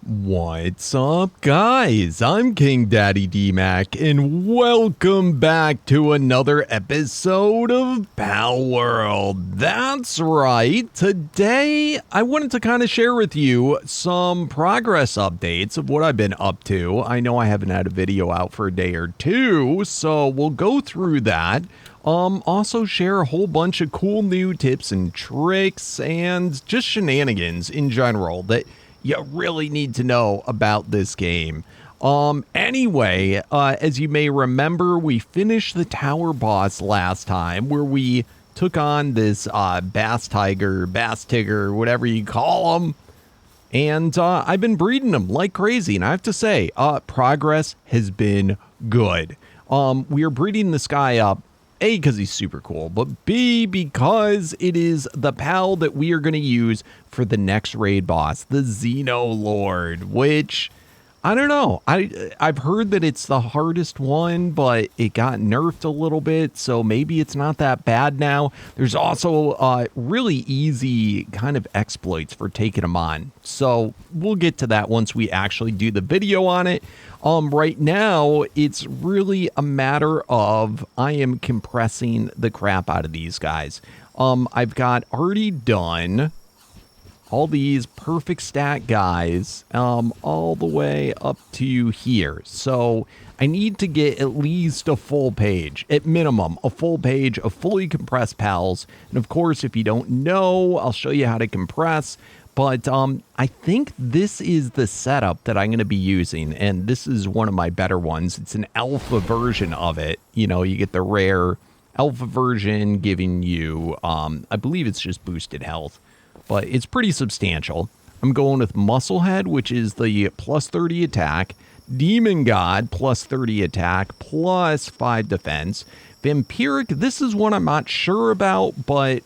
What's up, guys? I'm KingDaddyDmac, and welcome back to another episode of Palworld. That's right, today I wanted to kind of share with you some progress updates of what I've been up to. I know I haven't had a video out for a day or two, so we'll go through that. Also share a whole bunch of cool new tips and tricks and just shenanigans in general that you really need to know about this game. Anyway, as you may remember, we finished the tower boss last time where we took on this Bastigor, whatever you call him. And I've been breeding them like crazy. And I have to say, progress has been good. We are breeding this guy up, A, because he's super cool, but B, because it is the pal that we are going to use for the next raid boss, the Xenolord, which, I don't know. I've heard that it's the hardest one, but it got nerfed a little bit, so maybe it's not that bad now. There's also really easy kind of exploits for taking them on, so we'll get to that once we actually do the video on it. Right now, it's really a matter of I am compressing the crap out of these guys. I've got already done all these perfect stat guys all the way up to here. So I need to get at least a full page, at minimum, a full page of fully compressed pals. And of course, if you don't know, I'll show you how to compress. But I think this is the setup that I'm going to be using, and this is one of my better ones. It's an alpha version of it. You know, you get the rare alpha version giving you, I believe it's just boosted health, but it's pretty substantial. I'm going with Musclehead, which is the plus 30 attack, Demon God, plus 30 attack, plus 5 defense. Vampiric, this is one I'm not sure about, but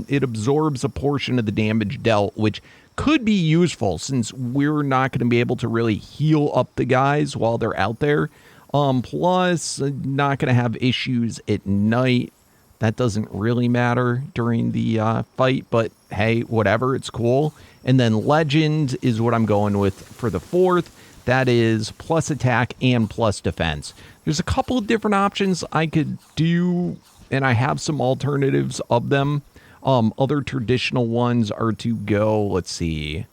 it absorbs a portion of the damage dealt, which could be useful since we're not going to be able to really heal up the guys while they're out there. Plus, not going to have issues at night. That doesn't really matter during the fight, but hey, whatever, it's cool. And then Legend is what I'm going with for the fourth. That is plus attack and plus defense. There's a couple of different options I could do, and I have some alternatives of them. Other traditional ones are to go, let's see.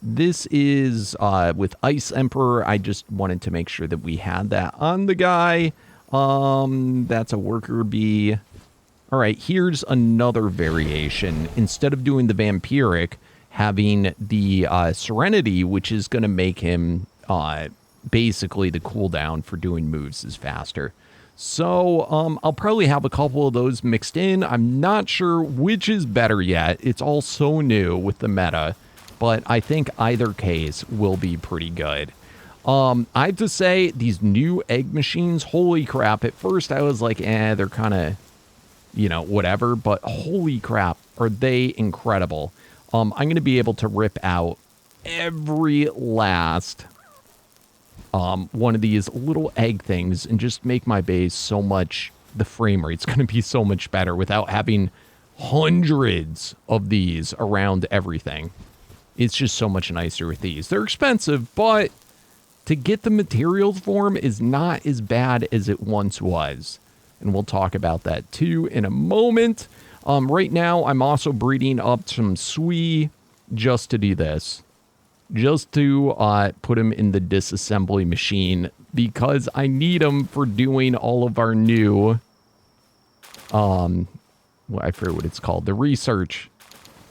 This is with Ice Emperor. I just wanted to make sure that we had that on the guy. That's a worker bee. All right, here's another variation. Instead of doing the Vampiric, having the Serenity, which is going to make him basically the cooldown for doing moves is faster. So I'll probably have a couple of those mixed in. I'm not sure which is better yet. It's all so new with the meta, but I think either case will be pretty good. I have to say, these new egg machines, holy crap. At first I was like, they're kind of, you know, whatever, but holy crap, are they incredible. I'm going to be able to rip out every last one of these little egg things and just make my base so much, the frame rate's going to be so much better without having hundreds of these around everything. It's just so much nicer with these. They're expensive, but to get the materials for them is not as bad as it once was. And we'll talk about that too in a moment. Right now, I'm also breeding up some Sui just to do this. Just to put them in the disassembly machine because I need them for doing all of our new, well, I forget what it's called, the research.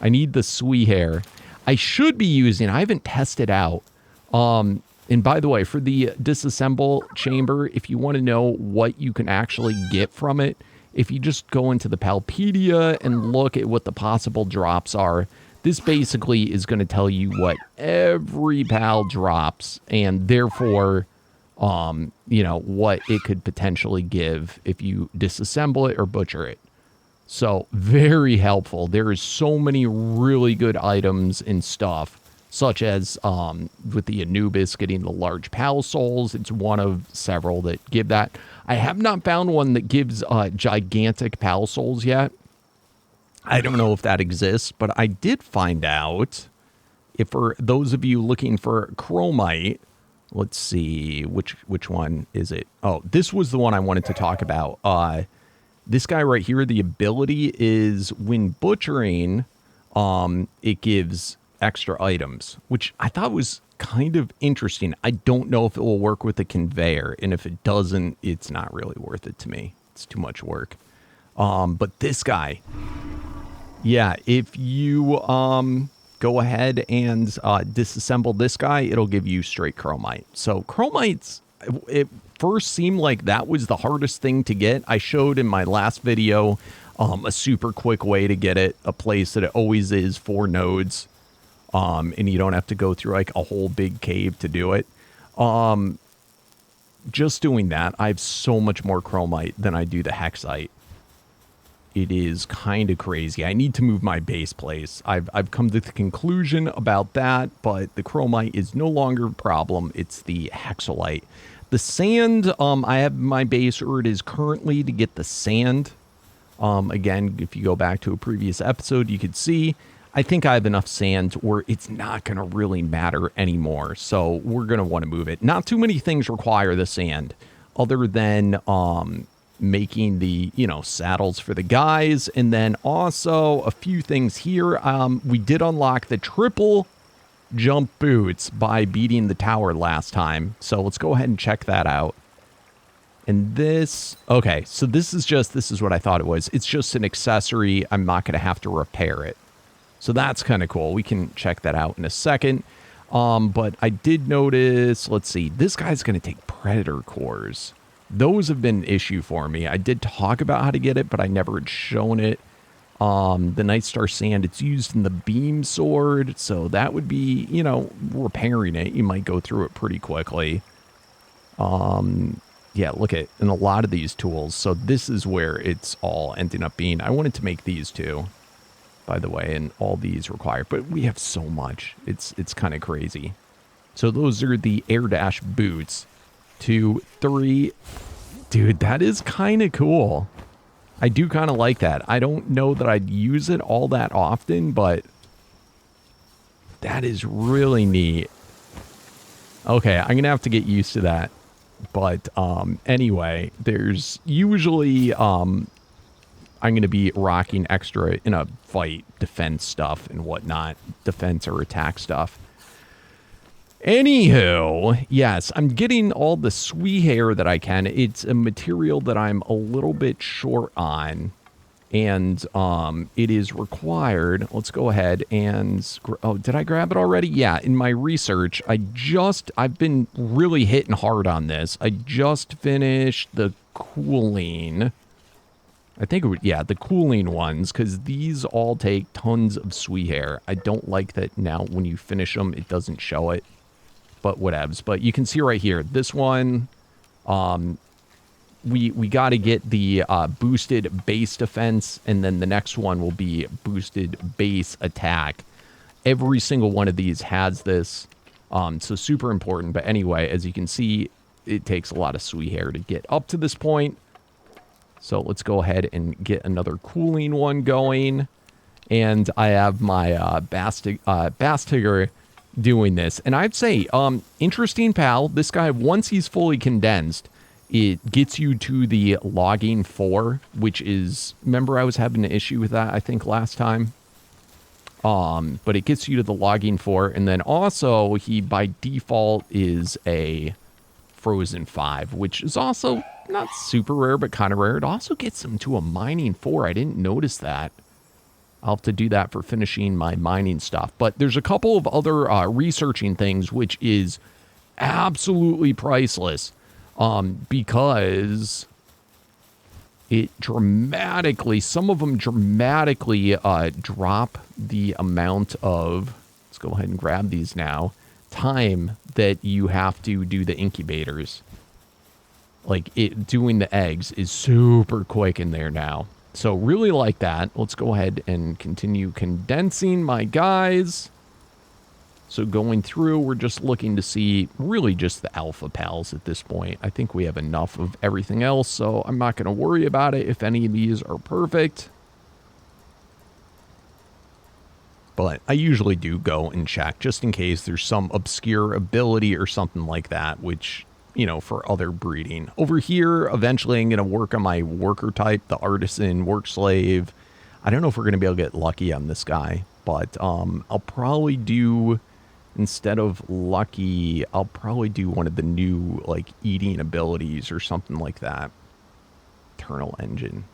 I need the Sui hair. I should be using, I haven't tested out. And by the way, for the disassemble chamber, if you want to know what you can actually get from it, if you just go into the Palpedia and look at what the possible drops are, this basically is going to tell you what every pal drops and therefore, you know, what it could potentially give if you disassemble it or butcher it. So very helpful. There is so many really good items and stuff, such as with the Anubis getting the large pal souls. It's one of several that give that. I have not found one that gives gigantic pal souls yet. I don't know if that exists, but I did find out if for those of you looking for Chromite, let's see, which one is it? Oh, this was the one I wanted to talk about. This guy right here, the ability is when butchering, it gives extra items, which I thought was kind of interesting. I don't know if it will work with the conveyor, and if it doesn't, it's not really worth it to me. It's too much work. But this guy, yeah, if you go ahead and disassemble this guy, it'll give you straight Chromite. So Chromites, it first seemed like that was the hardest thing to get. I showed in my last video a super quick way to get it, a place that it always is 4 nodes, and you don't have to go through like a whole big cave to do it. Just doing that, I have so much more Chromite than I do the Hexite. It is kind of crazy. I need to move my base place. I've come to the conclusion about that, but the Chromite is no longer a problem. It's the Hexolite. The sand, I have my base where it is currently to get the sand. Again, if you go back to a previous episode, you could see, I think I have enough sand where it's not going to really matter anymore. So we're going to want to move it. Not too many things require the sand other than making the, saddles for the guys. And then also a few things here. We did unlock the triple jump boots by beating the tower last time. So let's go ahead and check that out. And this, okay, so this is what I thought it was. It's just an accessory. I'm not going to have to repair it. So that's kind of cool. We can check that out in a second. But I did notice, let's see, this guy's going to take predator cores. Those have been an issue for me. I did talk about how to get it, but I never had shown it. The Night Star Sand, it's used in the beam sword, so that would be, repairing it. You might go through it pretty quickly. Yeah, look at, in a lot of these tools. So this is where it's all ending up being. I wanted to make these too, by the way, and all these require, but we have so much. It's kind of crazy. So those are the Air Dash boots. 2, 3. Dude, that is kind of cool. I do kind of like that. I don't know that I'd use it all that often, but that is really neat. Okay, I'm going to have to get used to that. But anyway, there's usually I'm going to be rocking extra in a fight, defense stuff and whatnot, defense or attack stuff. Anywho, yes, I'm getting all the sweet hair that I can. It's a material that I'm a little bit short on, and it is required. Let's go ahead and, oh, did I grab it already? Yeah, in my research, I've been really hitting hard on this. I just finished the cooling. I think it would, yeah, the cooling ones, because these all take tons of sweet hair. I don't like that now when you finish them, it doesn't show it. But whatevs. But you can see right here, this one, we got to get the boosted base defense, and then the next one will be boosted base attack. Every single one of these has this, so super important. But anyway, as you can see, it takes a lot of sweet hair to get up to this point. So let's go ahead and get another cooling one going. And I have my Bastigor doing this, and I'd say interesting pal. This guy, once he's fully condensed, it gets you to the logging 4, which is, remember I was having an issue with that I think last time, but it gets you to the logging 4, and then also he by default is a frozen 5, which is also not super rare but kind of rare. It also gets him to a mining 4. I didn't notice that. I'll have to do that for finishing my mining stuff. But there's a couple of other researching things, which is absolutely priceless, because it dramatically, some of them dramatically drop the amount of, let's go ahead and grab these now, time that you have to do the incubators. Like, doing the eggs is super quick in there now. So really like that. Let's go ahead and continue condensing my guys. So going through, we're just looking to see really just the alpha pals at this point. I think we have enough of everything else, so I'm not going to worry about it if any of these are perfect. But I usually do go and check just in case there's some obscure ability or something like that, which, you know, for other breeding. Over here, eventually I'm going to work on my worker type, the artisan, work slave. I don't know if we're going to be able to get lucky on this guy, but I'll probably do, instead of lucky, I'll probably do one of the new, like, eating abilities or something like that. Eternal engine.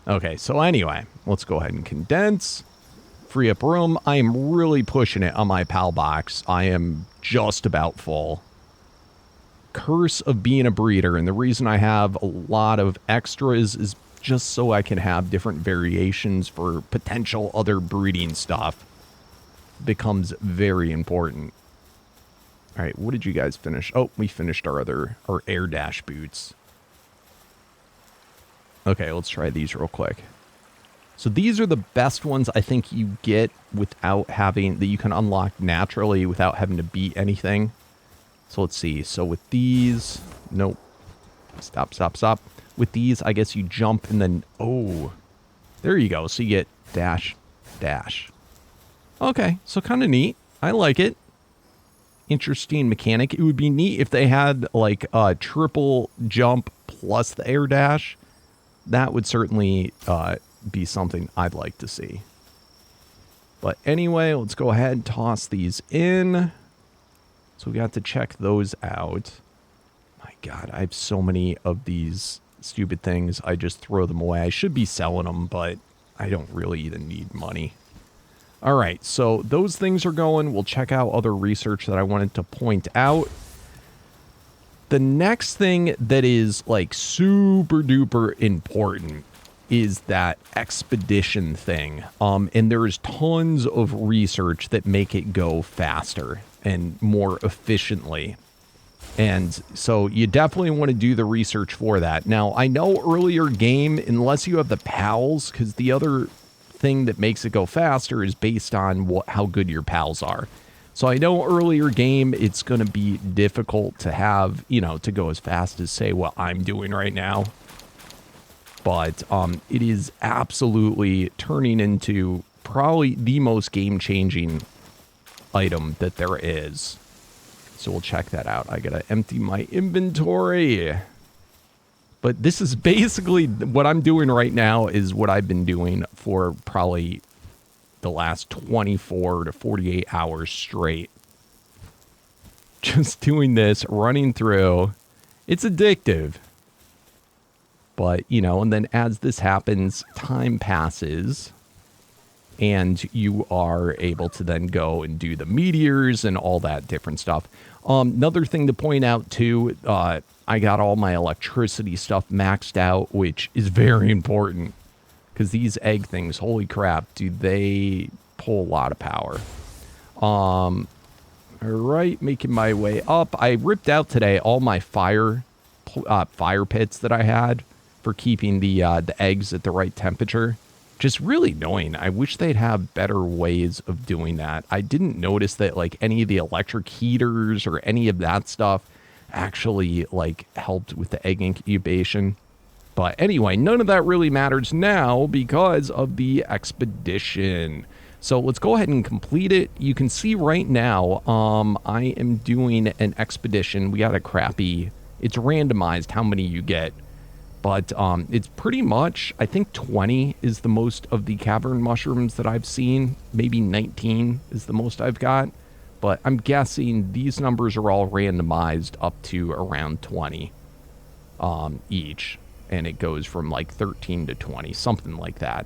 Okay, so anyway, let's go ahead and condense. Free up room. I am really pushing it on my PAL box. I am just about full. Curse of being a breeder, and the reason I have a lot of extras is just so I can have different variations for potential other breeding stuff. Becomes very important. All right, what did you guys finish? Oh, we finished our air dash boots. Okay, let's try these real quick. So these are the best ones I think you get without having, that you can unlock naturally without having to beat anything. So let's see. So with these, nope. Stop, stop, stop. With these, I guess you jump and then, oh, there you go. So you get dash, dash. Okay, so kind of neat. I like it. Interesting mechanic. It would be neat if they had like a triple jump plus the air dash. That would certainly be something I'd like to see. But anyway, let's go ahead and toss these in. So we got to check those out. My God, I have so many of these stupid things. I just throw them away. I should be selling them, but I don't really even need money. All right, so those things are going. We'll check out other research that I wanted to point out. The next thing that is like super duper important is that expedition thing. And there's tons of research that make it go faster and more efficiently. And so you definitely want to do the research for that. Now, I know earlier game, unless you have the pals, because the other thing that makes it go faster is based on how good your pals are. So I know earlier game, it's going to be difficult to have, you know, to go as fast as, say, what I'm doing right now. But it is absolutely turning into probably the most game-changing item that there is. So we'll check that out. I got to empty my inventory. But this is basically what I'm doing right now is what I've been doing for probably the last 24 to 48 hours straight. Just doing this, running through. It's addictive. But, you know, and then as this happens, time passes. And you are able to then go and do the meteors and all that different stuff. Another thing to point out, too, I got all my electricity stuff maxed out, which is very important. Because these egg things, holy crap, do they pull a lot of power. All right, making my way up. I ripped out today all my fire pits that I had for keeping the eggs at the right temperature. Just really annoying. I wish they'd have better ways of doing that. I didn't notice that like any of the electric heaters or any of that stuff actually like helped with the egg incubation. But anyway, none of that really matters now because of the expedition. So let's go ahead and complete it. You can see right now, I am doing an expedition. We got a crappy, it's randomized how many you get. But it's pretty much, I think 20 is the most of the cavern mushrooms that I've seen. Maybe 19 is the most I've got. But I'm guessing these numbers are all randomized up to around 20 each. And it goes from like 13 to 20, something like that.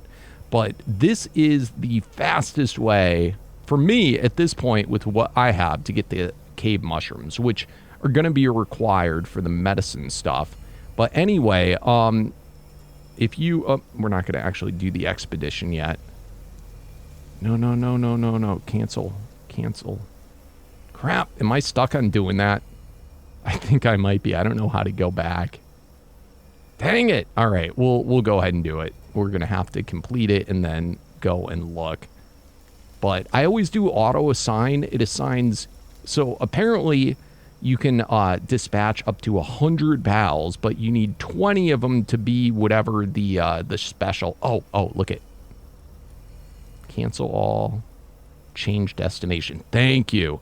But this is the fastest way for me at this point with what I have to get the cave mushrooms, which are going to be required for the medicine stuff. But anyway, if you... we're not going to actually do the expedition yet. No. Cancel. Crap. Am I stuck on doing that? I think I might be. I don't know how to go back. Dang it. All right. We'll go ahead and do it. We're going to have to complete it and then go and look. But I always do auto assign. It assigns... So apparently... You can dispatch up to 100 pals, but you need 20 of them to be whatever the special... Oh, look it. Cancel all. Change destination. Thank you.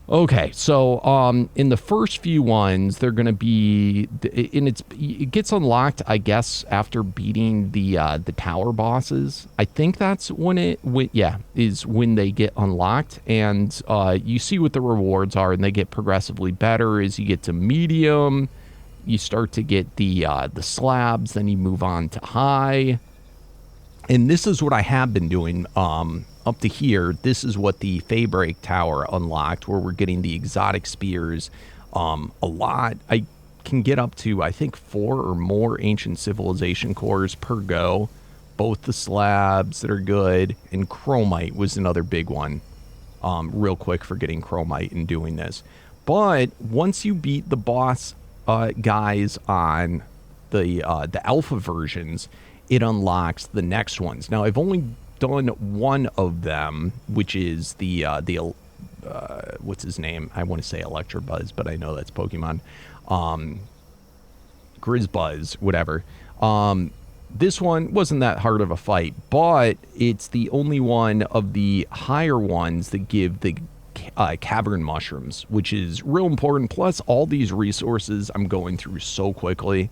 Okay, so in the first few ones, they're going to be, it gets unlocked, I guess, after beating the tower bosses. I think that's when is when they get unlocked, and you see what the rewards are, and they get progressively better as you get to medium. You start to get the slabs, then you move on to high. And this is what I have been doing up to here. This is what the Feybreak Tower unlocked, where we're getting the exotic spears a lot. I can get up to, I think, 4 or more ancient civilization cores per go. Both the slabs that are good, and Chromite was another big one. Real quick for getting Chromite and doing this. But once you beat the boss guys on the alpha versions, it unlocks the next ones. Now, I've only done one of them, which is the what's his name? I want to say Electabuzz, but I know that's Pokemon. Grizzbuzz, whatever. This one wasn't that hard of a fight, but it's the only one of the higher ones that give the cavern mushrooms, which is real important. Plus, all these resources I'm going through so quickly.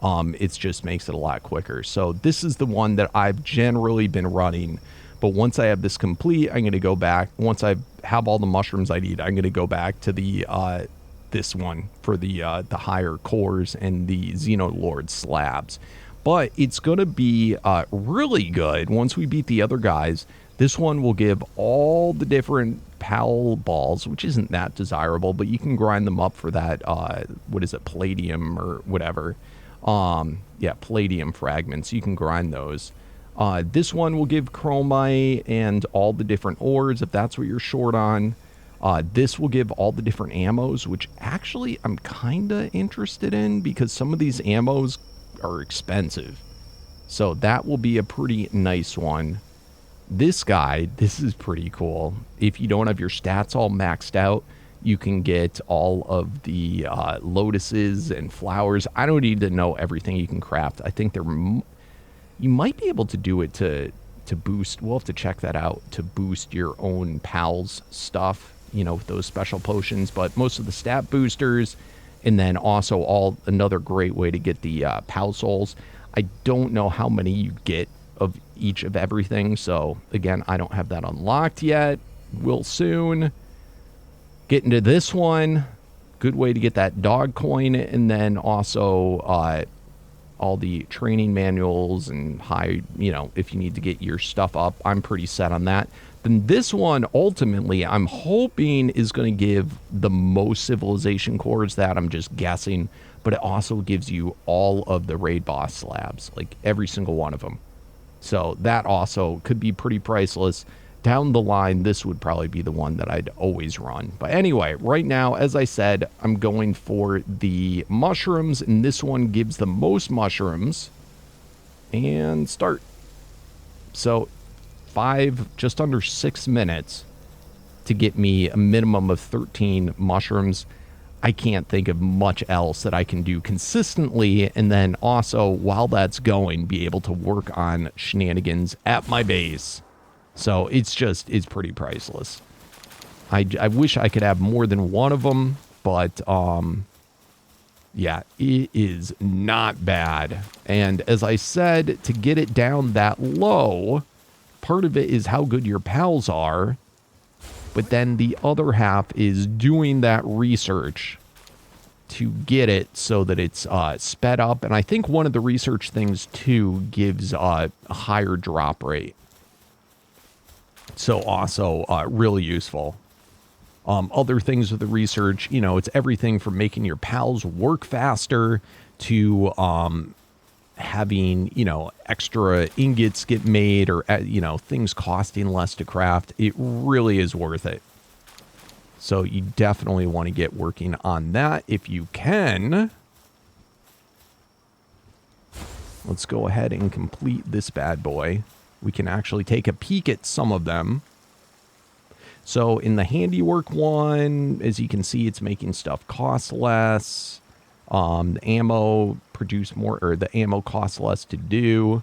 It just makes it a lot quicker. So this is the one that I've generally been running. But once I have this complete, I'm going to go back. Once I have all the mushrooms I need, I'm going to go back to the this one for the higher cores and the Xenolord slabs. But it's going to be really good once we beat the other guys. This one will give all the different pal balls, which isn't that desirable, but you can grind them up for that, what is it, palladium or whatever. Yeah, palladium fragments. You can grind those. This one will give Chromite and all the different ores, if that's what you're short on. This will give all the different ammos, which actually I'm kind of interested in because some of these ammos are expensive. So that will be a pretty nice one. This guy, this is pretty cool. If you don't have your stats all maxed out, you can get all of the lotuses and flowers. I don't need to know everything you can craft. I think you might be able to do it to boost. We'll have to check that out, to boost your own pals stuff, you know, with those special potions. But most of the stat boosters, and then also another great way to get the pal souls. I don't know how many you get of each of everything. So again, I don't have that unlocked yet. Will soon. Get into this one, good way to get that dog coin, and then also all the training manuals and if you need to get your stuff up, I'm pretty set on that. Then this one, ultimately, I'm hoping is going to give the most civilization cores, that I'm just guessing, but it also gives you all of the raid boss slabs, like every single one of them. So that also could be pretty priceless. Down the line, this would probably be the one that I'd always run. But anyway, right now, as I said, I'm going for the mushrooms, and this one gives the most mushrooms. And start. So, just under 6 minutes to get me a minimum of 13 mushrooms. I can't think of much else that I can do consistently, and then also, while that's going, be able to work on shenanigans at my base. So it's pretty priceless. I wish I could have more than one of them, but yeah, it is not bad. And as I said, to get it down that low, part of it is how good your pals are, but then the other half is doing that research to get it so that it's sped up. And I think one of the research things too gives a higher drop rate. So also really useful. Other things with the research, it's everything from making your pals work faster to having, extra ingots get made, or, things costing less to craft. It really is worth it. So you definitely want to get working on that if you can. Let's go ahead and complete this bad boy. We can actually take a peek at some of them. So in the handiwork one, as you can see, it's making stuff cost less. The ammo produce more, or the ammo costs less to do.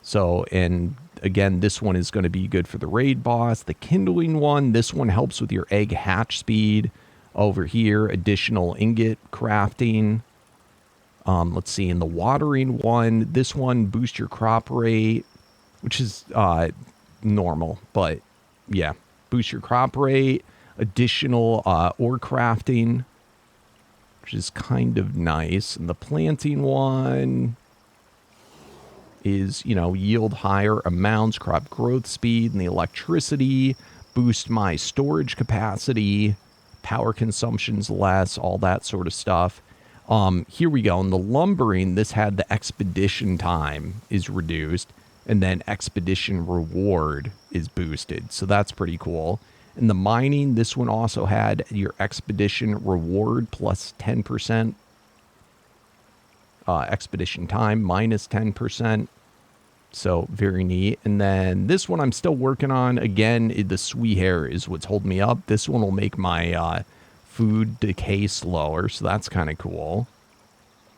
So, and again, this one is going to be good for the raid boss. The kindling one, this one helps with your egg hatch speed. Over here, additional ingot crafting. Let's see, in the watering one, this one boosts your crop rate, which is normal, but yeah, boost your crop rate. Additional ore crafting, which is kind of nice. And the planting one is, you know, yield higher amounts, crop growth speed, and the electricity, boost my storage capacity, power consumption's less, all that sort of stuff. Here we go. In the lumbering, this had the expedition time is reduced, and then expedition reward is boosted. So that's pretty cool. In the mining, this one also had your expedition reward plus 10%. Expedition time minus 10%. So very neat. And then this one I'm still working on. Again, the sweet hair is what's holding me up. This one will make my food decay slower. So that's kind of cool.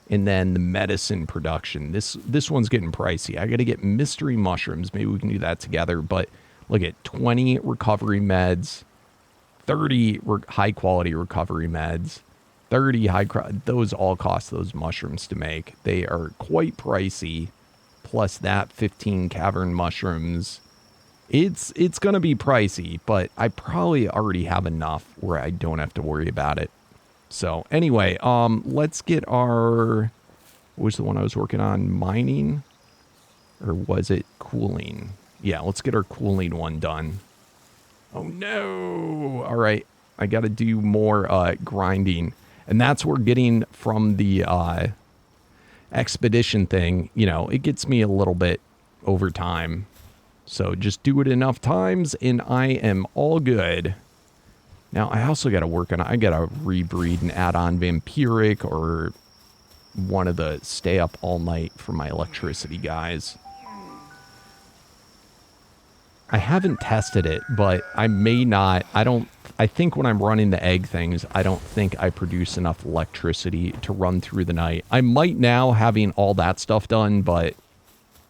And then the medicine production. This one's getting pricey. I got to get mystery mushrooms. Maybe we can do that together. But look at 20 recovery meds, 30 high quality recovery meds, 30 those all cost those mushrooms to make. They are quite pricey. Plus that 15 cavern mushrooms. It's going to be pricey, but I probably already have enough where I don't have to worry about it. So anyway, let's get our, what was the one I was working on? Mining? Or was it cooling? Yeah, let's get our cooling one done. Oh no! All right, I got to do more grinding. And that's where getting from the expedition thing, you know, it gets me a little bit over time. So just do it enough times and I am all good. Now I also got to work on, I got to rebreed and add on vampiric or one of the stay up all night for my electricity guys. I haven't tested it, but I may not. I think when I'm running the egg things, I don't think I produce enough electricity to run through the night. I might now, having all that stuff done, but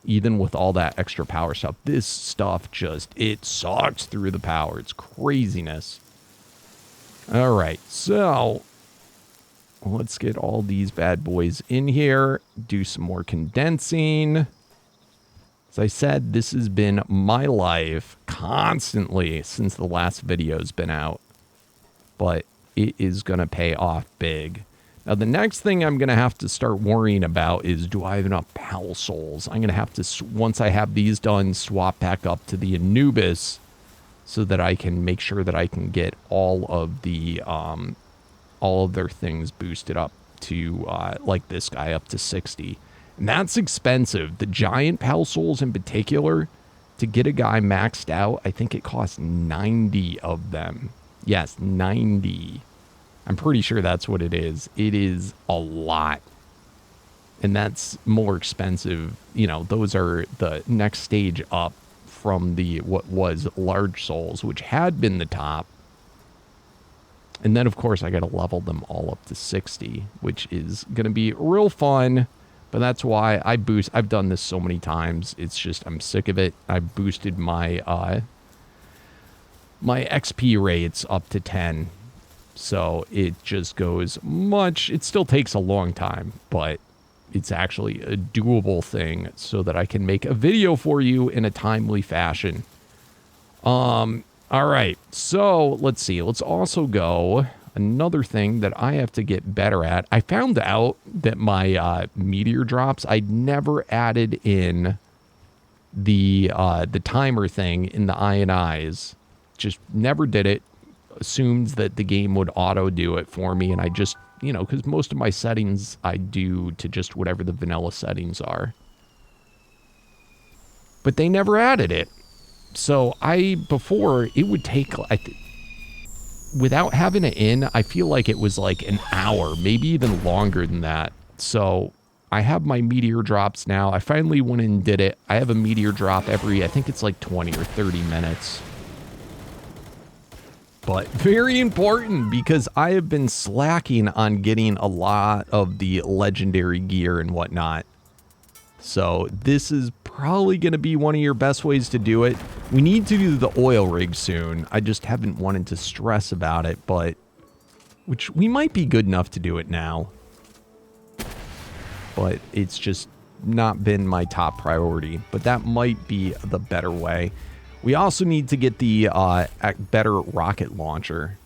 even with all that extra power stuff, this stuff just, it sucks through the power. It's craziness. All right, so let's get all these bad boys in here, do some more condensing. As I said, this has been my life constantly since the last video's been out, but it is going to pay off big. Now, the next thing I'm going to have to start worrying about is, do I have enough Pal Souls? I'm going to have to, once I have these done, swap back up to the Anubis so that I can make sure that I can get all of their things boosted up to, like this guy, up to 60. And that's expensive. The giant Pal Souls in particular, to get a guy maxed out, I think it costs 90 of them. Yes, 90. I'm pretty sure that's what it is. It is a lot. And that's more expensive. You know, those are the next stage up from the what was large souls, which had been the top. And then, of course, I got to level them all up to 60, which is going to be real fun. But that's why I boost. I've done this so many times. It's just, I'm sick of it. I boosted my my XP rates up to 10. So it just goes much. It still takes a long time, but it's actually a doable thing so that I can make a video for you in a timely fashion. All right. So let's see. Let's also go. Another thing that I have to get better at, I found out that my meteor drops, I'd never added in the timer thing in the INIs. Just never did it. Assumed that the game would auto do it for me, and I just, you know, because most of my settings I do to just whatever the vanilla settings are. But they never added it. So before, it would take, without having it in, I feel like it was like an hour, maybe even longer than that. So I have my meteor drops now. I finally went in and did it. I have a meteor drop every, I think it's like 20 or 30 minutes. But very important because I have been slacking on getting a lot of the legendary gear and whatnot. So this is probably going to be one of your best ways to do it. We need to do the oil rig soon. I just haven't wanted to stress about it, but which we might be good enough to do it now. But it's just not been my top priority. But that might be the better way. We also need to get the better rocket launcher,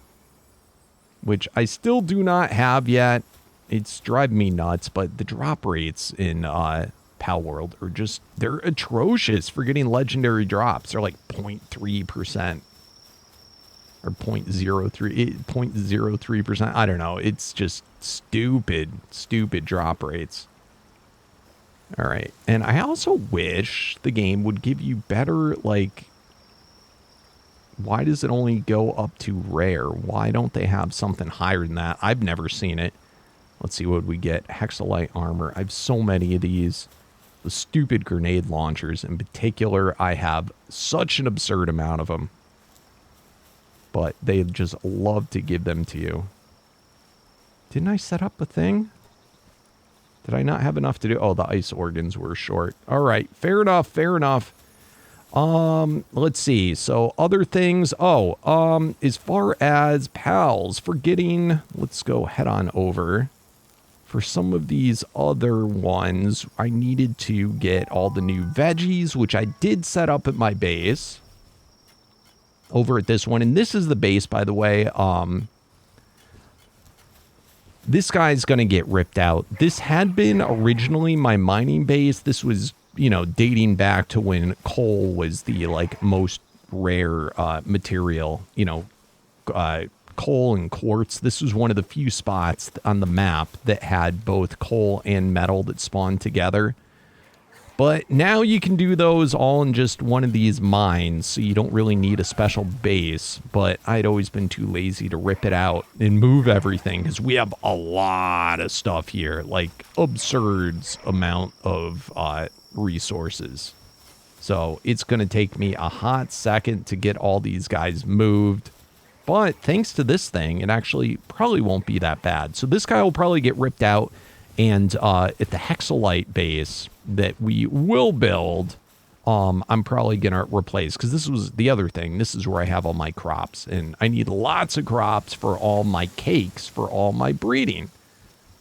which I still do not have yet. It's driving me nuts, but the drop rates in Palworld are just, they're atrocious for getting legendary drops. They're like 0.3% or 0.03%. I don't know. It's just stupid drop rates. All right. And I also wish the game would give you better, like, why does it only go up to rare? Why don't they have something higher than that? I've never seen it. Let's see what we get. Hexolite armor. I have so many of these. The stupid grenade launchers in particular, I have such an absurd amount of them. But they just love to give them to you. Didn't I set up a thing? Did I not have enough to do? Oh, the ice organs were short. All right, fair enough, fair enough. Let's see. So other things. Oh, as far as pals, forgetting, let's go head on over. For some of these other ones, I needed to get all the new veggies, which I did set up at my base. Over at this one. And this is the base, by the way. This guy's going to get ripped out. This had been originally my mining base. This was, you know, dating back to when coal was the, like, most rare material. You know, coal and quartz. This was one of the few spots on the map that had both coal and metal that spawned together. But now you can do those all in just one of these mines, so you don't really need a special base. But I'd always been too lazy to rip it out and move everything, because we have a lot of stuff here, like absurd amount of resources. So it's going to take me a hot second to get all these guys moved. But thanks to this thing, it actually probably won't be that bad. So this guy will probably get ripped out. And at the Hexolite base that we will build, I'm probably going to replace. Because this was the other thing. This is where I have all my crops. And I need lots of crops for all my cakes, for all my breeding.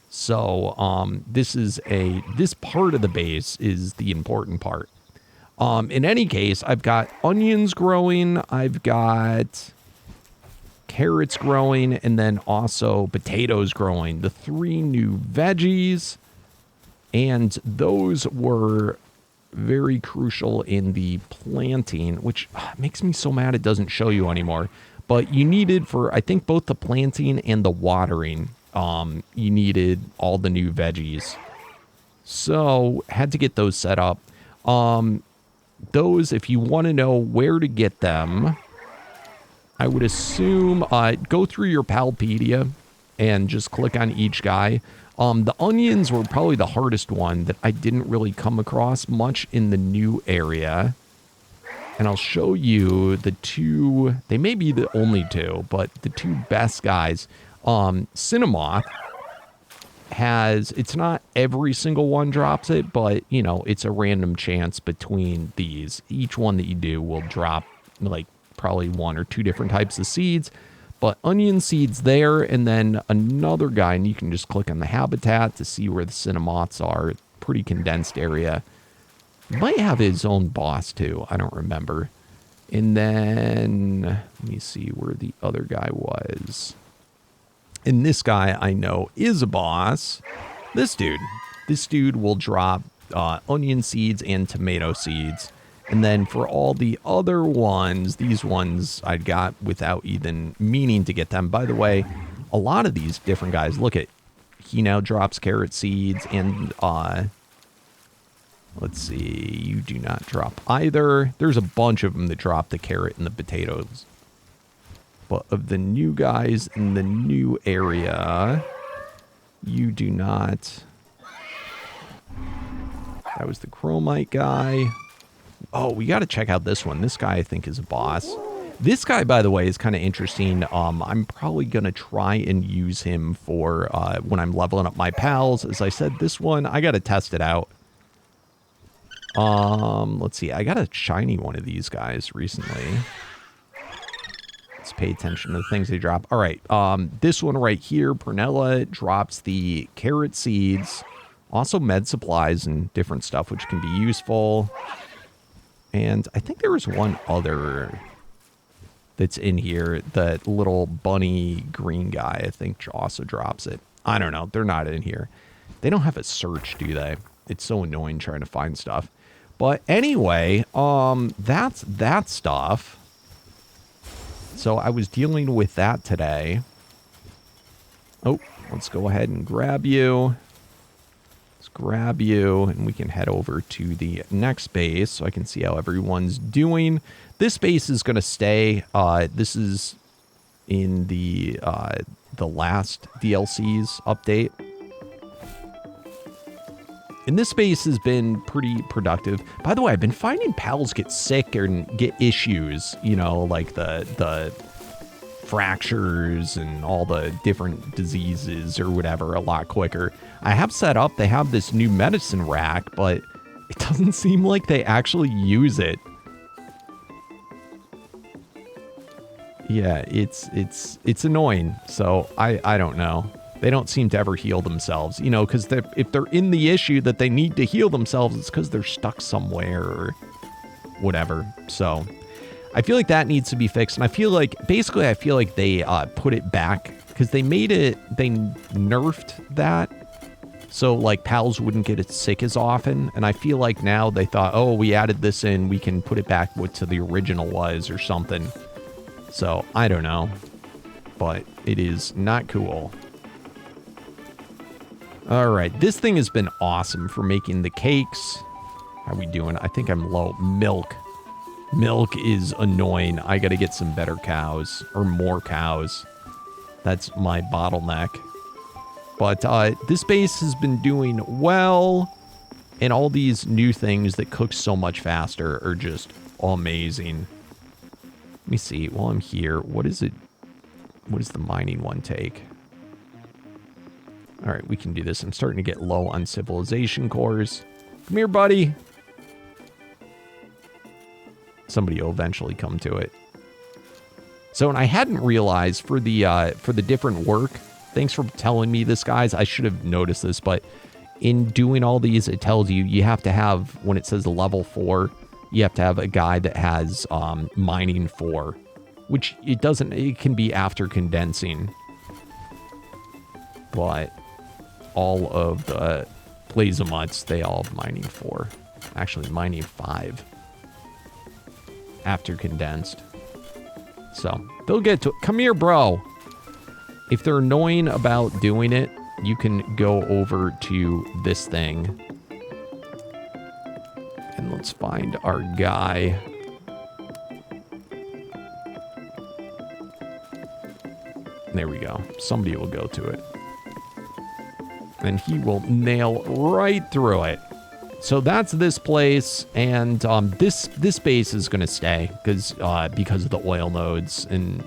So this part of the base is the important part. In any case, I've got onions growing. I've got carrots growing, and then also potatoes growing. The 3 new veggies, and those were very crucial in the planting, which makes me so mad it doesn't show you anymore. But you needed, for I think both the planting and the watering, you needed all the new veggies. So had to get those set up. Those, if you want to know where to get them, I would assume go through your Palpedia and just click on each guy. The onions were probably the hardest one that I didn't really come across much in the new area. And I'll show you the 2, they may be the only 2, but the 2 best guys. Cinemoth has, it's not every single one drops it, but, you know, it's a random chance between these. Each one that you do will drop, like, probably 1 or 2 different types of seeds, but onion seeds there, and then another guy, and you can just click on the habitat to see where the Cinemoths are. Pretty condensed area. Might have his own boss too, I don't remember. And then let me see where the other guy was. And this guy I know is a boss. This dude will drop onion seeds and tomato seeds. And then for all the other ones, these ones I got without even meaning to get them. By the way, a lot of these different guys, look at, he now drops carrot seeds, and let's see, you do not drop either. There's a bunch of them that drop the carrot and the potatoes. But of the new guys in the new area, you do not. That was the Chromite guy. Oh, we got to check out this one. This guy, I think, is a boss. This guy, by the way, is kind of interesting. I'm probably going to try and use him for when I'm leveling up my pals. As I said, this one, I got to test it out. Let's see. I got a shiny one of these guys recently. Let's pay attention to the things they drop. All right. This one right here, Pernella, drops the carrot seeds. Also med supplies and different stuff, which can be useful. And I think there was one other that's in here. The little bunny green guy, I think, also drops it. I don't know. They're not in here. They don't have a search, do they? It's so annoying trying to find stuff. But anyway, that's that stuff. So I was dealing with that today. Oh, let's go ahead and grab you. Let's grab you, and we can head over to the next base so I can see how everyone's doing. This base is going to stay. This is in the last DLC's update. And this base has been pretty productive. By the way, I've been finding pals get sick and get issues, you know, like the fractures and all the different diseases or whatever a lot quicker. I have set up, they have this new medicine rack, but it doesn't seem like they actually use it. Yeah, it's annoying. So I don't know. They don't seem to ever heal themselves, you know, because if they're in the issue that they need to heal themselves, it's because they're stuck somewhere or whatever. So I feel like that needs to be fixed. And I feel like, basically, I feel like they put it back because they nerfed that. So, like, pals wouldn't get it sick as often. And I feel like now they thought, oh, we added this in, we can put it back what to the original was or something. So, I don't know. But it is not cool. All right, this thing has been awesome for making the cakes. How are we doing? I think I'm low. Milk. Milk is annoying. I got to get some better cows or more cows. That's my bottleneck. But this base has been doing well. And all these new things that cook so much faster are just amazing. Let me see. While I'm here, what is it? What does the mining one take? All right, we can do this. I'm starting to get low on civilization cores. Come here, buddy. Somebody will eventually come to it. So, and I hadn't realized for the different work. Thanks for telling me this, guys. I should have noticed this, but in doing all these, it tells you have to have, when it says level 4, you have to have a guy that has mining 4, which it doesn't. It can be after condensing, but all of the Plazomuts, they all have mining 4. Actually, mining 5 after condensed. So they'll get to it. Come here, bro. If they're annoying about doing it, you can go over to this thing. And let's find our guy. There we go. Somebody will go to it. And he will nail right through it. So that's this place, and this base is going to stay because of the oil nodes, and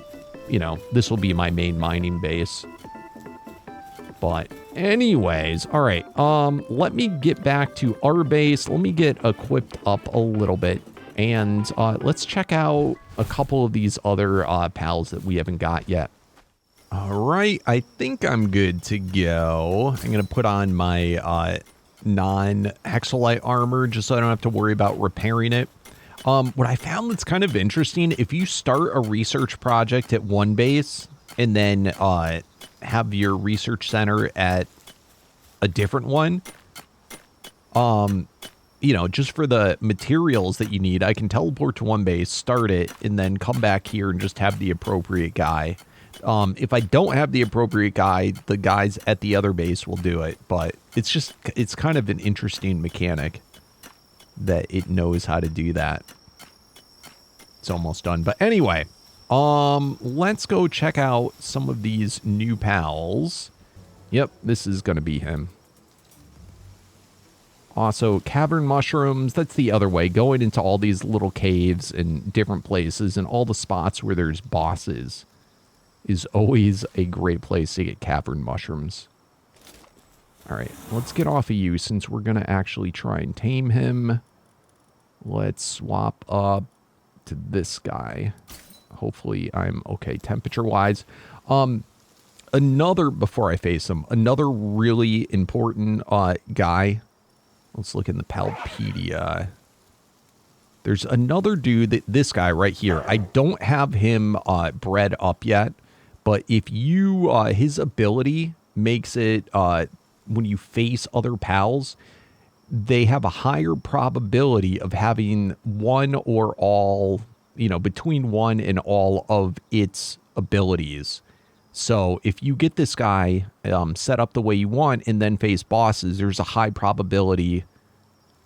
you know, this will be my main mining base. But anyways, all right, let me get back to our base. Let me get equipped up a little bit, and let's check out a couple of these other pals that we haven't got yet. All right, I think I'm good to go. I'm going to put on my non-Hexolite armor just so I don't have to worry about repairing it. What I found that's kind of interesting, if you start a research project at one base and then have your research center at a different one, you know, just for the materials that you need, I can teleport to one base, start it, and then come back here and just have the appropriate guy. If I don't have the appropriate guy, the guys at the other base will do it, but it's kind of an interesting mechanic that it knows how to do that. It's almost done. But anyway, let's go check out some of these new pals. Yep, this is going to be him. Also, cavern mushrooms, that's the other way. Going into all these little caves and different places and all the spots where there's bosses is always a great place to get cavern mushrooms. All right, let's get off of you since we're going to actually try and tame him. Let's swap up to this guy. Hopefully I'm okay temperature-wise. Before I face him, another really important guy. Let's look in the Palpedia. There's another dude, this guy right here. I don't have him bred up yet, but if you, his ability makes it, when you face other pals, they have a higher probability of having one or all, between one and all of its abilities. So if you get this guy set up the way you want and then face bosses, there's a high probability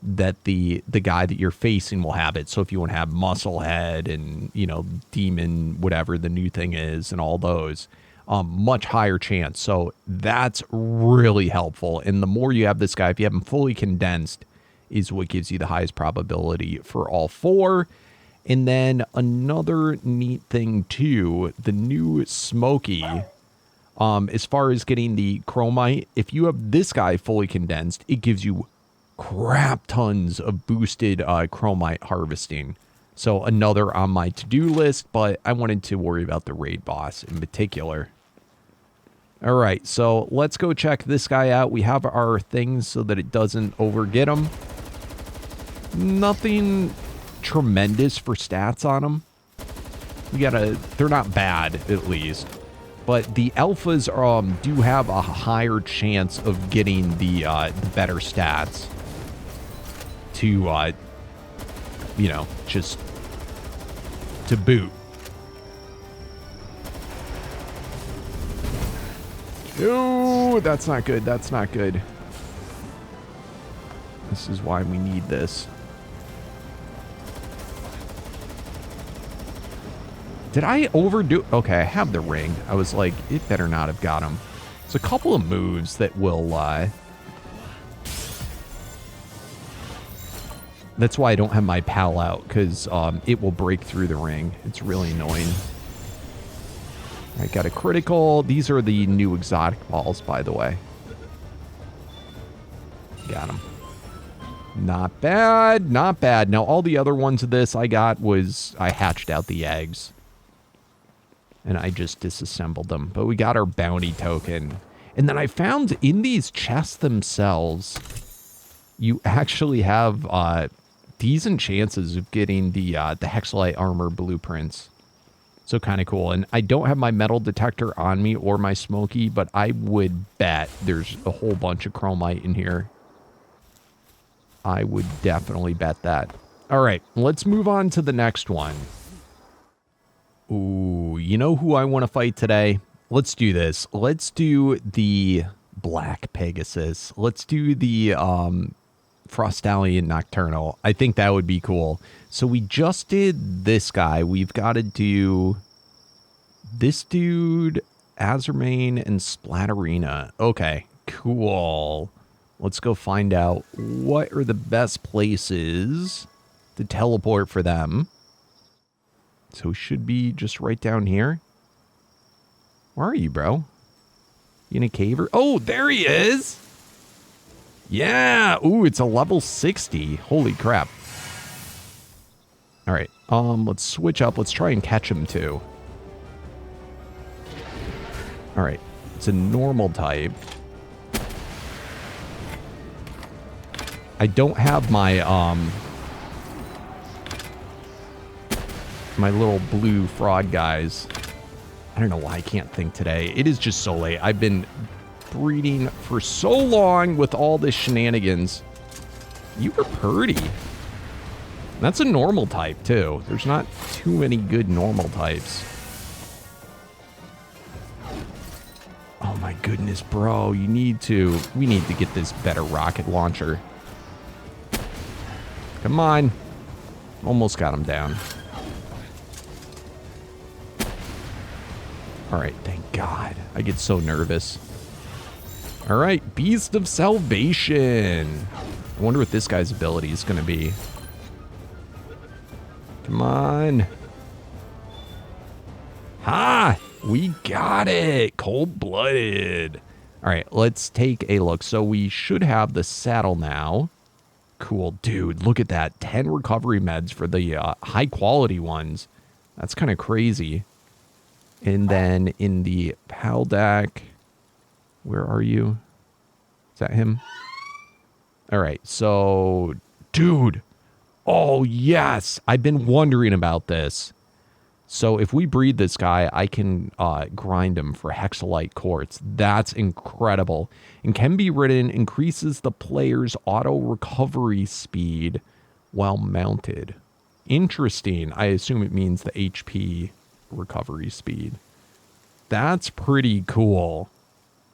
that the guy that you're facing will have it. So if you want to have Musclehead and, Demon, whatever the new thing is, and all those, much higher chance. So that's really helpful. And the more you have this guy, if you have him fully condensed, is what gives you the highest probability for all four. And then another neat thing too, the new Smoky, as far as getting the Chromite, if you have this guy fully condensed, it gives you crap tons of boosted Chromite harvesting. So another on my to-do list, but I wanted to worry about the raid boss in particular. All right, so let's go check this guy out. We have our things so that it doesn't overget him. Nothing tremendous for stats on them. They're not bad, at least. But the alphas do have a higher chance of getting the better stats to, just to boot. Oh, that's not good. That's not good. This is why we need this. Did I overdo? Okay, I have the ring. I was like, it better not have got him. There's a couple of moves that will, that's why I don't have my pal out, because it will break through the ring. It's really annoying. I got a critical. These are the new exotic balls, by the way. Got him. Not bad. Not bad. Now, all the other ones of this I got was I hatched out the eggs. And I just disassembled them. But we got our bounty token. And then I found in these chests themselves, you actually have decent chances of getting the Hexolite armor blueprints. So kind of cool. And I don't have my metal detector on me or my Smoky, but I would bet there's a whole bunch of Chromite in here. I would definitely bet that. All right, let's move on to the next one. Ooh, you know who I want to fight today? Let's do this. Let's do the Black Pegasus. Let's do the Frostallion Nocturnal. I think that would be cool. So we just did this guy. We've got to do this dude, Azurmane, and Splatterina. Okay, cool. Let's go find out what are the best places to teleport for them. So it should be just right down here. Where are you, bro? You in a cave? Oh, there he is! Yeah! Ooh, it's a level 60. Holy crap. Alright, let's switch up. Let's try and catch him, too. Alright, it's a normal type. I don't have my, my little blue fraud guys. I don't know why I can't think today. It is just so late. I've been breeding for so long with all this shenanigans. You were pretty. That's a normal type, too. There's not too many good normal types. Oh my goodness, bro. We need to get this better rocket launcher. Come on. Almost got him down. All right, thank God. I get so nervous. All right, Beast of Salvation. I wonder what this guy's ability is going to be. Come on. Ha! We got it. Cold-blooded. All right, let's take a look. So we should have the saddle now. Cool. Dude, look at that. 10 recovery meds for the high quality ones. That's kind of crazy. And then in the PAL deck, where are you? Is that him? All right. So, dude. Oh, yes. I've been wondering about this. So if we breed this guy, I can grind him for Hexolite Quartz. That's incredible. And can be ridden, increases the player's auto recovery speed while mounted. Interesting. I assume it means the HP recovery speed. That's pretty cool.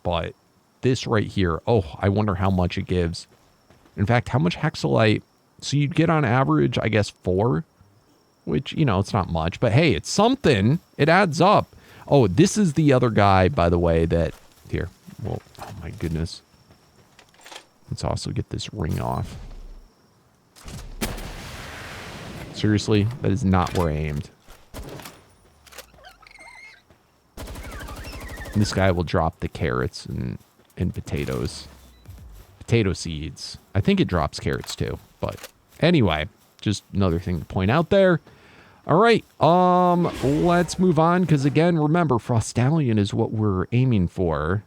But this right here, oh, I wonder how much it gives. In fact, how much Hexolite? So you'd get on average, I guess, 4. Which, you know, it's not much, but hey, it's something. It adds up. Oh, this is the other guy, by the way, that... Here. Well, oh my goodness. Let's also get this ring off. Seriously, that is not where I aimed. And this guy will drop the carrots and potatoes. Potato seeds. I think it drops carrots too, but anyway... Just another thing to point out there. All right, let's move on, because again, remember, Frostallion is what we're aiming for.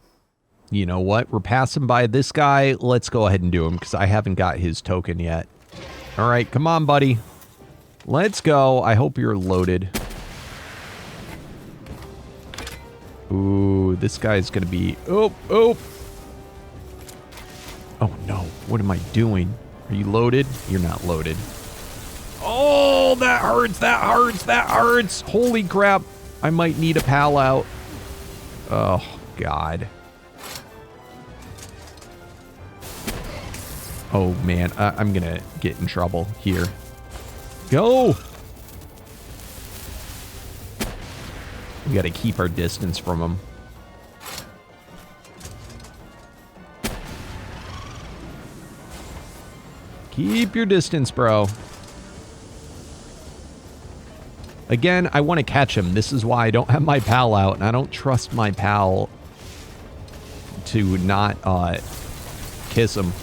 You know what? We're passing by this guy. Let's go ahead and do him, because I haven't got his token yet. All right, come on, buddy. Let's go. I hope you're loaded. Ooh, this guy's going to be... Oh, oh. Oh, no. What am I doing? Are you loaded? You're not loaded. Oh, that hurts, that hurts, that hurts. Holy crap. I might need a pal out. Oh, God. Oh, man. I'm going to get in trouble here. Go. We got to keep our distance from him. Keep your distance, bro. Again, I want to catch him. This is why I don't have my pal out, and I don't trust my pal to not kiss him.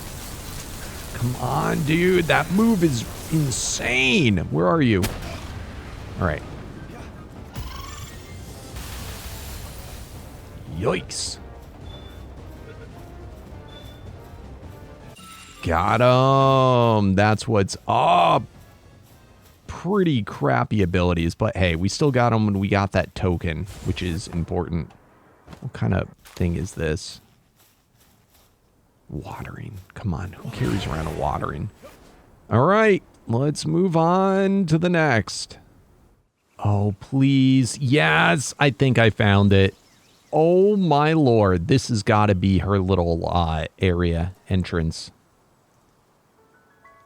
Come on, dude. That move is insane. Where are you? All right. Yikes. Got him. That's what's up. Pretty crappy abilities, but hey, we still got them when we got that token, which is important. What kind of thing is this? Watering. Come on, who carries around a watering? All right, let's move on to the next. Oh, please. Yes, I think I found it. Oh my lord, this has got to be her little area entrance.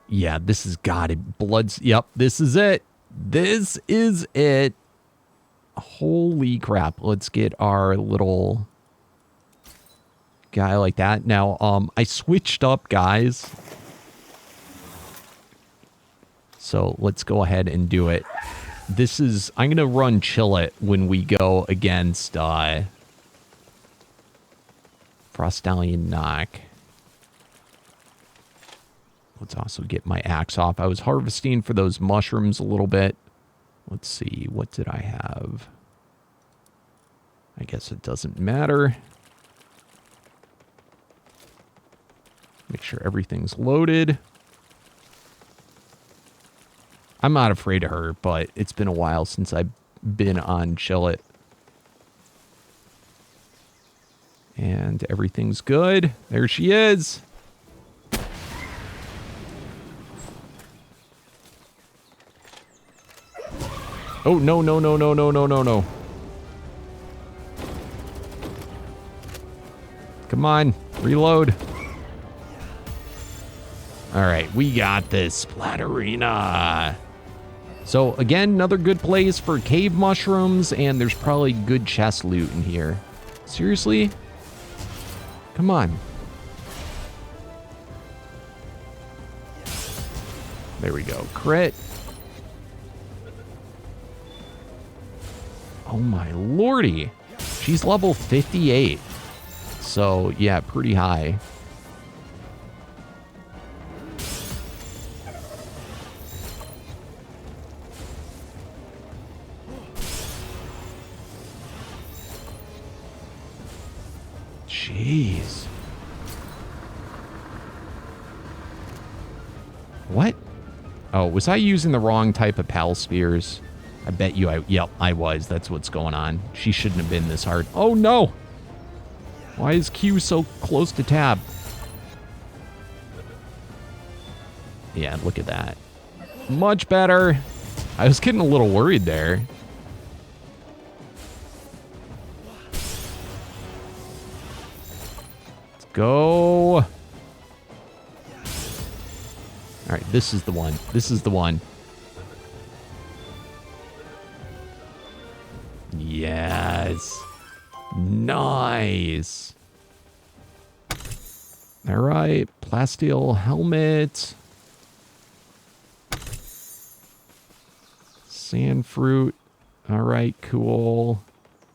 Yeah, this has got to bloods. Yep, this is it. This is it. Holy crap. Let's get our little guy like that. Now, I switched up, guys. So let's go ahead and do it. This is, I'm going to run Chill It when we go against Frostallion Noct. Let's also get my axe off. I was harvesting for those mushrooms a little bit. Let's see. What did I have? I guess it doesn't matter. Make sure everything's loaded. I'm not afraid of her, but it's been a while since I've been on Chill It. And everything's good. There she is. Oh, no, no, no, no, no, no, no, no. Come on, reload. All right, we got this. Splatterina. So, again, another good place for cave mushrooms, and there's probably good chest loot in here. Seriously? Come on. There we go. Crit. Oh my lordy. She's level 58. So, yeah, pretty high. Jeez. What? Oh, was I using the wrong type of pal spears? I bet you yep, I was. That's what's going on. She shouldn't have been this hard. Oh, no. Why is Q so close to tab? Yeah, look at that. Much better. I was getting a little worried there. Let's go. All right, this is the one. This is the one. Yes. Nice. All right, plasteel helmet. Sand fruit. All right, cool.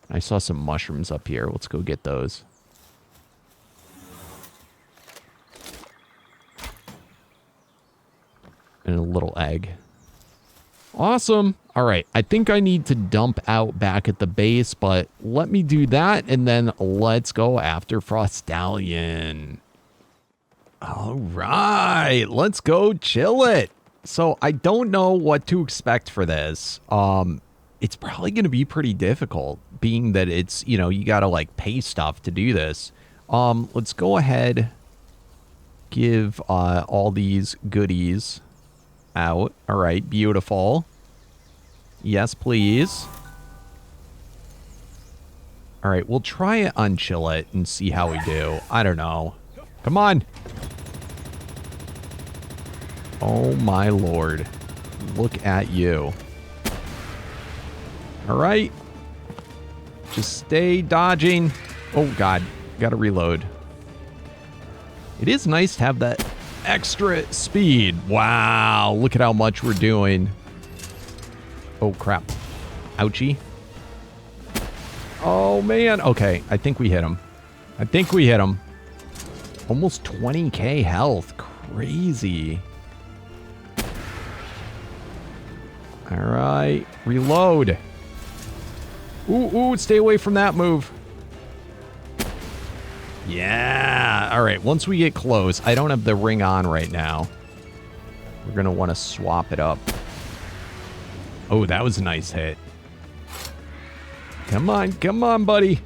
I saw some mushrooms up here. Let's go get those. And a little egg. Awesome. All right, I think I need to dump out back at the base, but let me do that, and then let's go after Frostallion. All right, let's go chill it. So I don't know what to expect for this. It's probably going to be pretty difficult, being that it's, you know, you got to like pay stuff to do this. Let's go ahead, give all these goodies out. All right, beautiful. Yes, please. All right, we'll try it unchill it and see how we do. I don't know. Come on. Oh my lord. Look at you. All right. Just stay dodging. Oh god. Gotta reload. It is nice to have that extra speed. Wow. Look at how much we're doing. Oh crap. Ouchie. Oh man. Okay. I think we hit him. I think we hit him. Almost 20k health. Crazy. All right, reload. Ooh, stay away from that move. Yeah, all right, once we get close, I don't have the ring on right now. We're gonna wanna swap it up. Oh, that was a nice hit. Come on, buddy.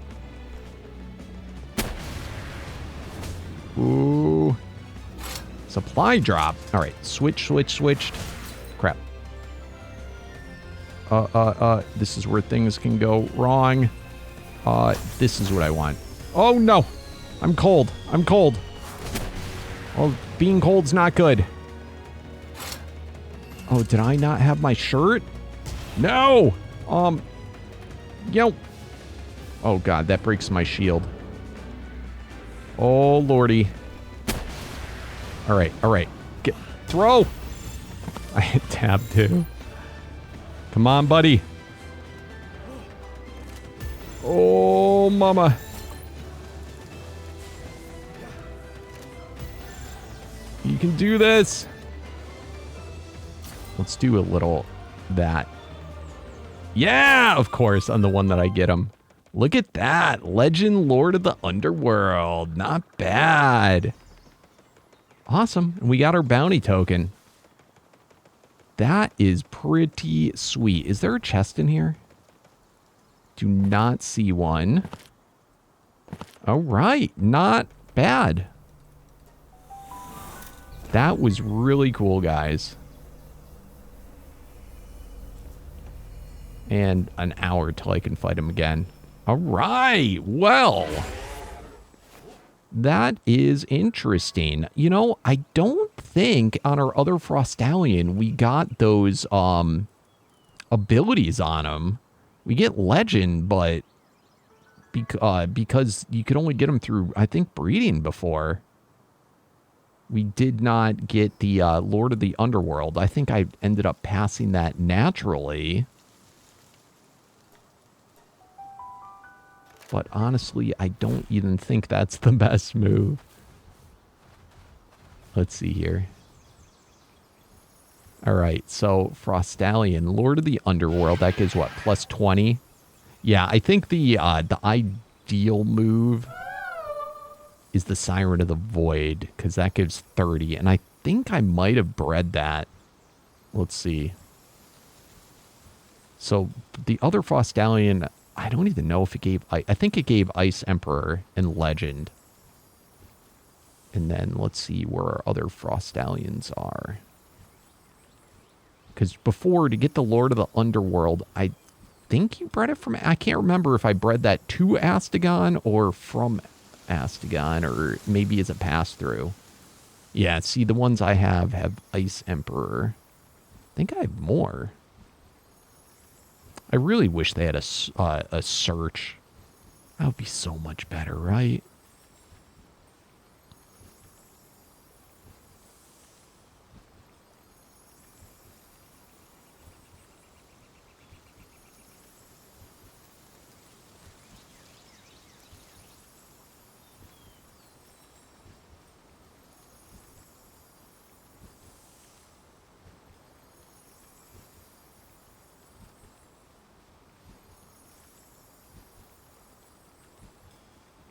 Ooh. Supply drop. All right, switched. Crap. This is where things can go wrong. This is what I want. Oh, no. I'm cold. Oh, being cold's not good. Oh, did I not have my shirt? No. Yo. Oh, God, that breaks my shield. Oh, lordy. All right. Throw. I hit tab, too. Come on, buddy. Oh, mama. You can do this. Let's do a little that. Yeah, of course, I'm the one that I get him. Look at that. Legend Lord of the Underworld. Not bad. Awesome. And we got our bounty token. That is pretty sweet. Is there a chest in here? Do not see one. All right. Not bad. That was really cool, guys. And an hour till I can fight him again. All right. Well, that is interesting. You know, I don't think on our other Frostallion we got those abilities on him. We get legend, but because you could only get them through, I think, breeding before. We did not get the Lord of the Underworld. I think I ended up passing that naturally. But honestly, I don't even think that's the best move. Let's see here. All right, so Frostallion, Lord of the Underworld, that gives what, plus 20? Yeah, I think the ideal move is the Siren of the Void, because that gives 30. And I think I might have bred that. Let's see. So the other Frostallion, I don't even know if it gave... I think it gave Ice Emperor and Legend. And then let's see where our other Frostallions are. Because before, to get the Lord of the Underworld, I think you bred it from... I can't remember if I bred that to Astigon or from Astigon, or maybe as a pass-through. Yeah, see, the ones I have Ice Emperor. I think I have more. I really wish they had a search. That would be so much better, right?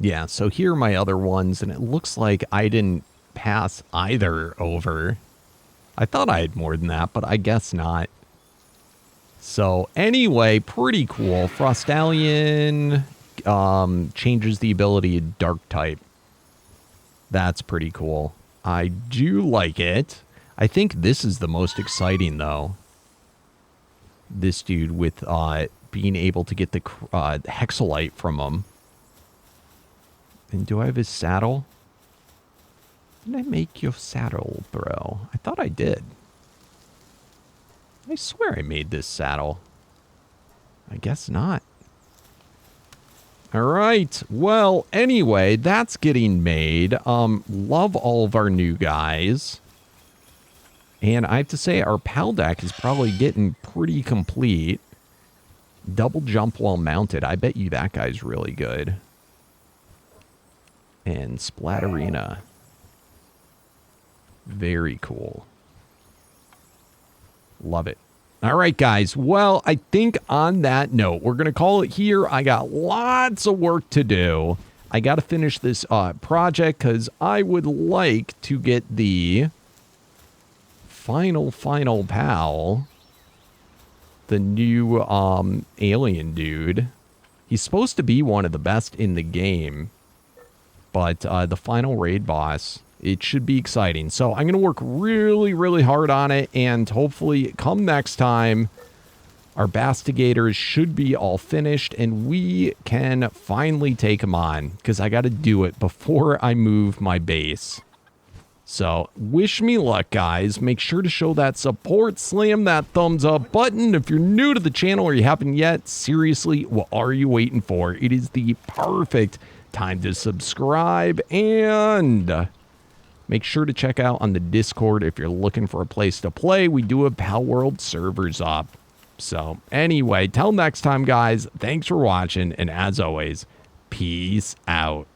Yeah, so here are my other ones, and it looks like I didn't pass either over. I thought I had more than that, but I guess not. So anyway, pretty cool. Frostallion changes the ability to Dark type. That's pretty cool. I do like it. I think this is the most exciting, though. This dude with being able to get the Hexolite from him. And do I have his saddle? Did I make your saddle, bro? I thought I did. I swear I made this saddle. I guess not. All right. Well, anyway, that's getting made. Love all of our new guys. And I have to say, our PAL deck is probably getting pretty complete. Double jump while mounted. I bet you that guy's really good. And Splatterina. Very cool. Love it. All right, guys. Well, I think on that note, we're going to call it here. I got lots of work to do. I got to finish this project because I would like to get the final pal. The new alien dude. He's supposed to be one of the best in the game. But the final raid boss, it should be exciting. So I'm going to work really, really hard on it. And hopefully come next time, our Bastigators should be all finished. And we can finally take them on. Because I got to do it before I move my base. So wish me luck, guys. Make sure to show that support. Slam that thumbs up button. If you're new to the channel or you haven't yet, seriously, what are you waiting for? It is the perfect time to subscribe, and make sure to check out on the Discord if you're looking for a place to play. We do have Palworld servers up. So anyway, till next time, guys, thanks for watching, and as always, peace out.